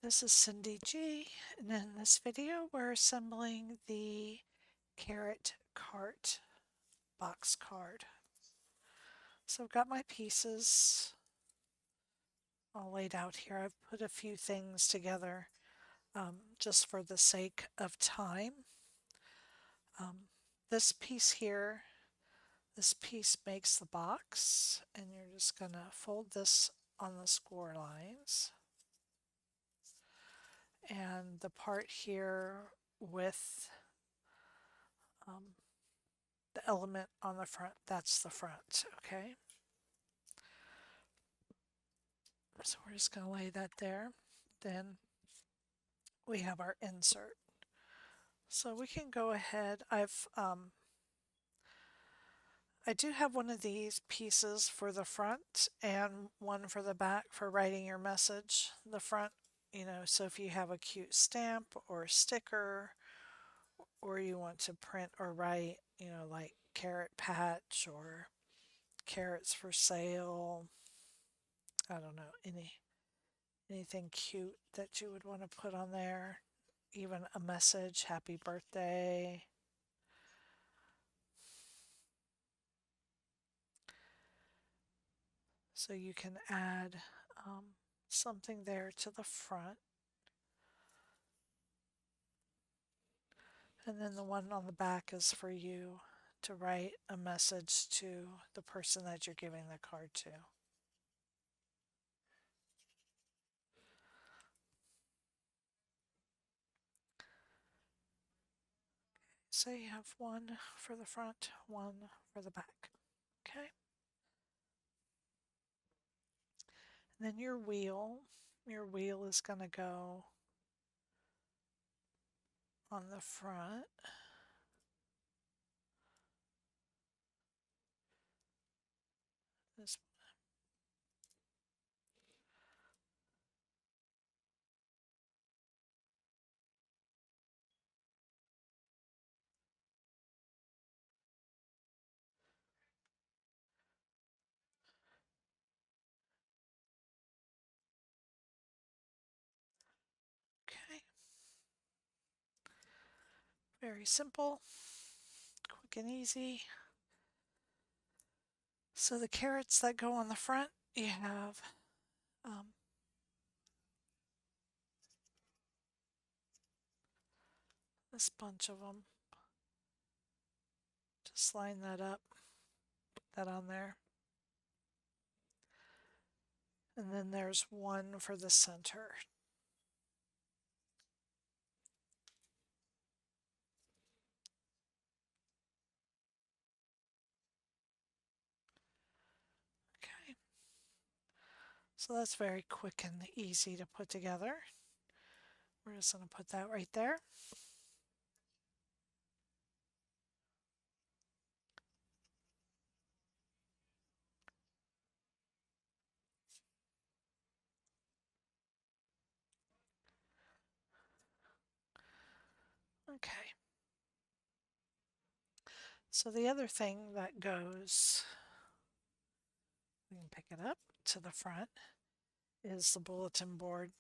This is Cyndy G, and in this video we're assembling the Carrot Cart box card. So I've got my pieces all laid out here. I've put a few things together just for the sake of time. This piece here, this piece makes the box, and you're just going to fold this on the score lines. And the part here with the element on the front, that's the front, okay? So we're just going to lay that there. Then we have our insert. So we can go ahead. I do have one of these pieces for the front and one for the back for writing your message. The front, so if you have a cute stamp or sticker, or you want to print or write, like carrot patch or carrots for sale, I don't know, anything cute that you would want to put on there, even a message, happy birthday. So you can add something there to the front. And then the one on the back is for you to write a message to the person that you're giving the card to. So you have one for the front, one for the back. Okay. And then your wheel is going to go on the front. This Okay. Very simple, quick and easy. So the carrots that go on the front, you have this bunch of them. Just line that up, put that on there. And then there's one for the center. Okay. So that's very quick and easy to put together. We're just going to put that right there. Okay. So the other thing that goes, we can pick it up to the front, is the bulletin board.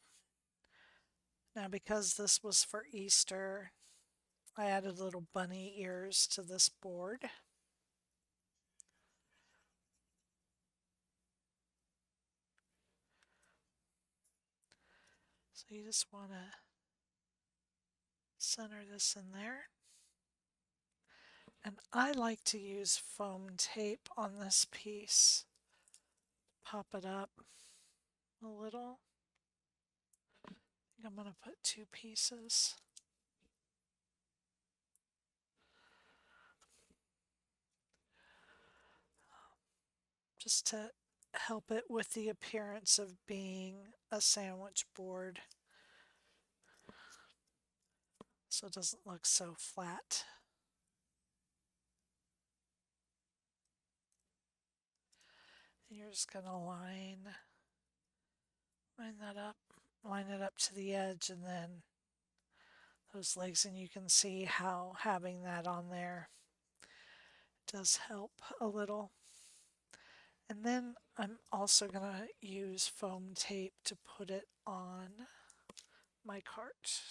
Now because this was for Easter, I added little bunny ears to this board. So you just want to center this in there. And I like to use foam tape on this piece. Pop it up a little. I think I'm going to put two pieces. Just to help it with the appearance of being a sandwich board, so it doesn't look so flat. And you're just going to line that up, line it up to the edge, and then those legs, and you can see how having that on there does help a little. And then I'm also going to use foam tape to put it on my cart.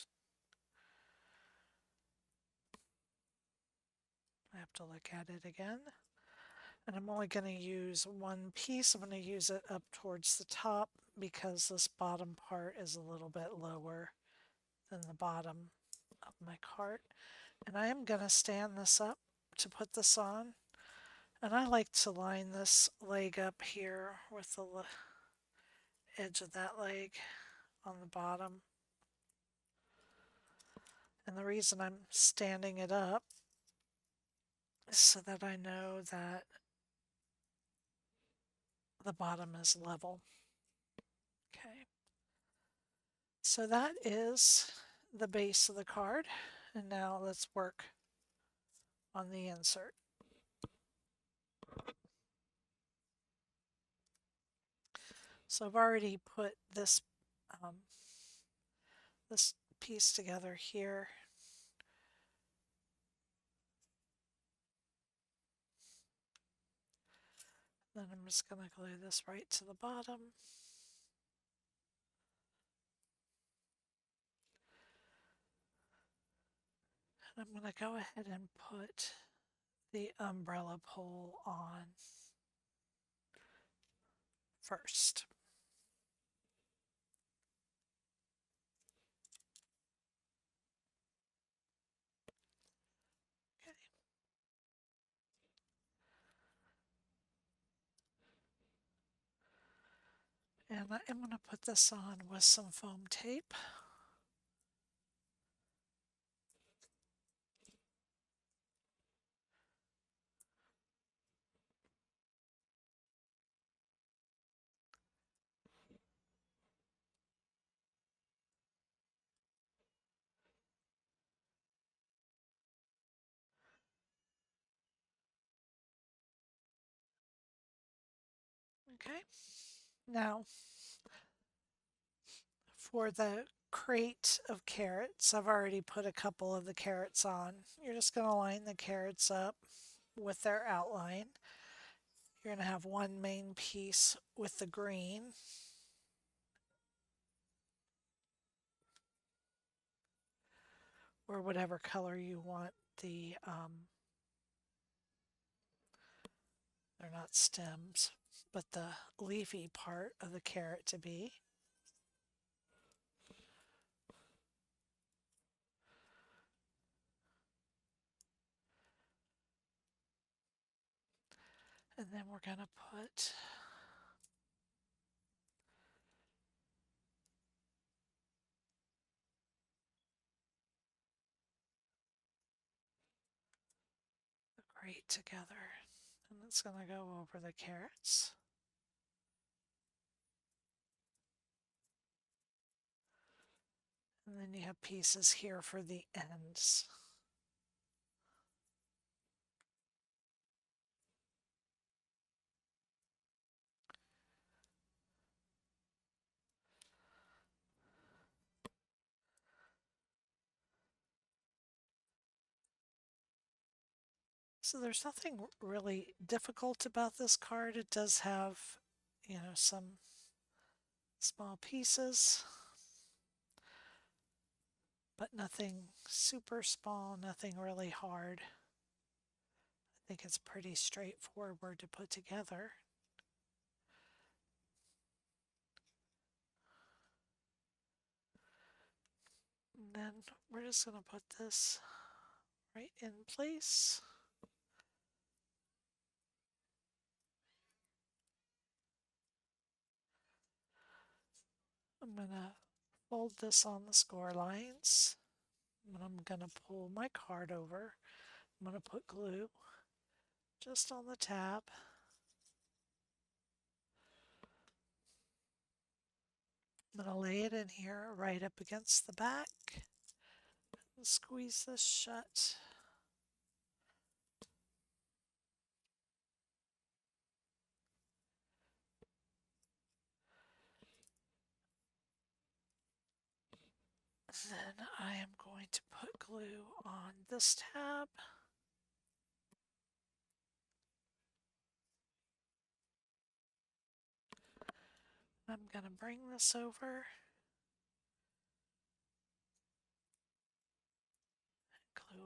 I have to look at it again. And I'm only going to use one piece. I'm going to use it up towards the top because this bottom part is a little bit lower than the bottom of my cart. And I am going to stand this up to put this on. And I like to line this leg up here with the edge of that leg on the bottom. And the reason I'm standing it up is so that I know that the bottom is level. Okay. So that is the base of the card. And now let's work on the insert. So I've already put this this piece together here. Then I'm just going to glue this right to the bottom. And I'm going to go ahead and put the umbrella pole on first. Okay. And I am going to put this on with some foam tape. Okay. Now, for the crate of carrots, I've already put a couple of the carrots on. You're just going to line the carrots up with their outline. You're going to have one main piece with the green. Or whatever color you want the, they're not stems, but the leafy part of the carrot to be. And then we're going to put the grate together. And it's going to go over the carrots. And then you have pieces here for the ends. So there's nothing really difficult about this card. It does have, some small pieces, but nothing super small, nothing really hard. I think it's pretty straightforward to put together. And then we're just going to put this right in place. I'm going to fold this on the score lines. And I'm going to pull my card over. I'm going to put glue just on the tab. I'm going to lay it in here right up against the back and squeeze this shut. Then I am going to put glue on this tab. I'm going to bring this over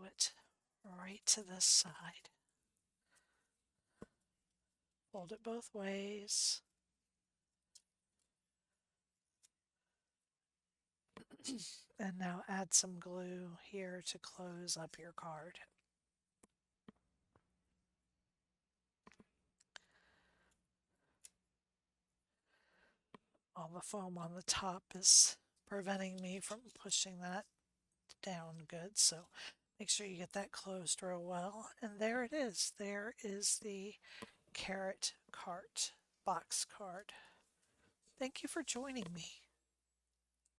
glue it right to this side. Fold it both ways. And now add some glue here to close up your card. All the foam on the top is preventing me from pushing that down good, so make sure you get that closed real well. And there it is. There is the Carrot Cart box card. Thank you for joining me.